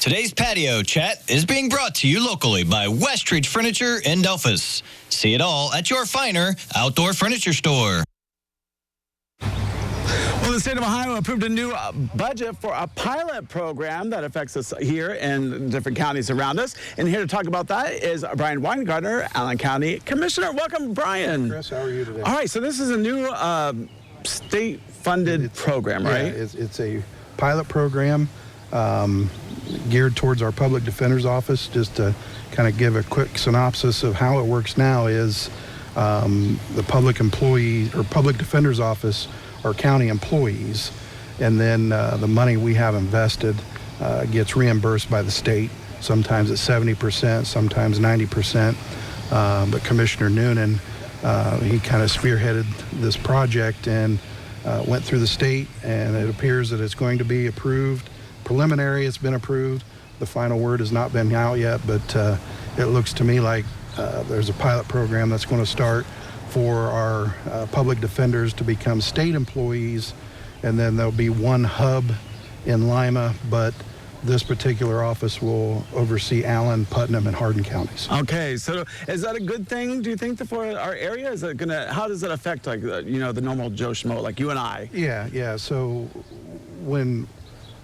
Today's patio chat is being brought to you locally by Westridge Furniture in Delphus. See it all at your finer outdoor furniture store. Well, the state of Ohio approved a new budget for a pilot program that affects us here in different counties around us. And here to talk about that is Brian Winegardner, Allen County Commissioner. Welcome, Brian. Chris, how are you today? All right, so this is a new state-funded program, right? Yeah, it's a pilot program geared towards our public defender's office. Just to kind of give a quick synopsis of how it works now is the public employee or public defender's office are county employees, and then the money we have invested gets reimbursed by the state. Sometimes it's 70%, sometimes 90%. But Commissioner Noonan, he kind of spearheaded this project and went through the state, and it appears that it's going to be approved. Preliminary, it's been approved. The final word has not been out yet, but it looks to me like there's a pilot program that's going to start for our public defenders to become state employees, and then there'll be one hub in Lima, but this particular office will oversee Allen, Putnam, and Hardin counties. Okay, so is that a good thing, do you think, for our area? Is it how does it affect, like, the normal Joe Schmo, like you and I? Yeah, so when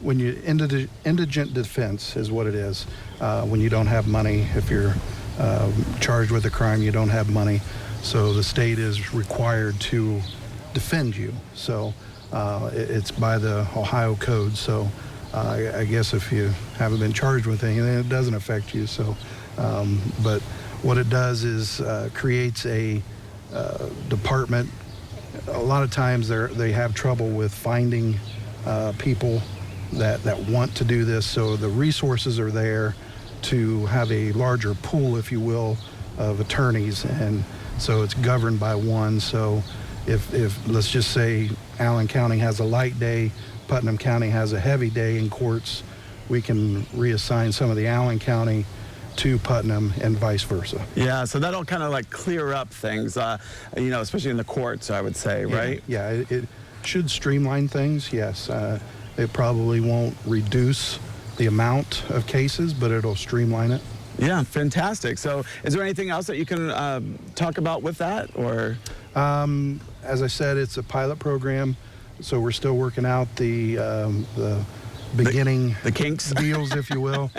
you indigent defense is what it is. When you don't have money, if you're charged with a crime, you don't have money. So the state is required to defend you. So it's by the Ohio code. So I guess if you haven't been charged with anything, it doesn't affect you. So, but what it does is creates a department. A lot of times they have trouble with finding people that want to do this. So the resources are there to have a larger pool, if you will, of attorneys, and so it's governed by one. So if let's just say Allen County has a light day, Putnam County has a heavy day in courts, we can reassign some of the Allen County to Putnam and vice versa. Yeah, so that'll kind of like clear up things, especially in the courts, I would say, right? Yeah, it should streamline things, yes. It probably won't reduce the amount of cases, but it'll streamline it. Yeah, fantastic. So is there anything else that you can talk about with that, or? As I said, it's a pilot program, so we're still working out the beginning the kinks deals, if you will.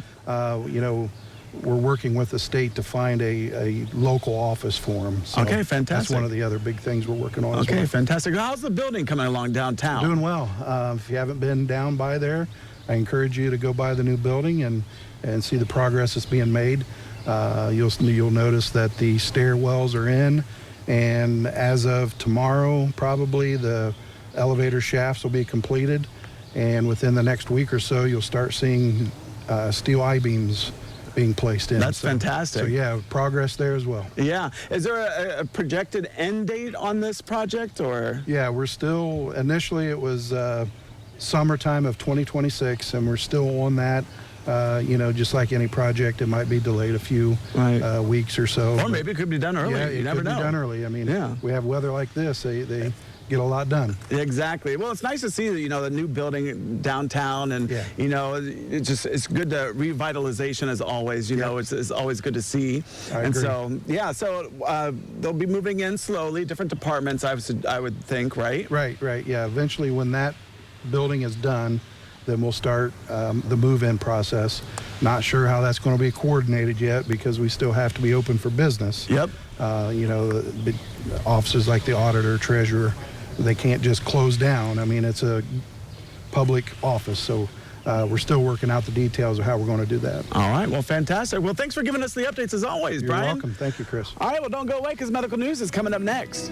We're working with the state to find a local office for them. So okay, fantastic. That's one of the other big things we're working on. Okay, fantastic. How's the building coming along downtown? Doing well. If you haven't been down by there, I encourage you to go by the new building and see the progress that's being made. You'll notice that the stairwells are in, and as of tomorrow, probably the elevator shafts will be completed, and within the next week or so, you'll start seeing steel I-beams being placed in. That's fantastic. So yeah, progress there as well. Yeah. Is there a projected end date on this project, or? Yeah, we're still, initially it was summertime of 2026, and we're still on that. Just like any project, it might be delayed a few weeks or so. Or maybe it could be done early. Yeah, you never know. It could be done early. I mean, yeah. We have weather like this, they get a lot done. Exactly. Well, it's nice to see the new building downtown, and it's good to revitalization as always. It's always good to see. I agree. So they'll be moving in slowly, different departments. I would think, right? Right. Yeah. Eventually, when that building is done, then we'll start the move-in process. Not sure how that's going to be coordinated yet, because we still have to be open for business. Yep. The offices like the auditor, treasurer, they can't just close down. I mean, it's a public office, so we're still working out the details of how we're going to do that. All right. Well, fantastic. Well, thanks for giving us the updates as always, Brian. You're welcome. Thank you, Chris. All right. Well, don't go away, because medical news is coming up next.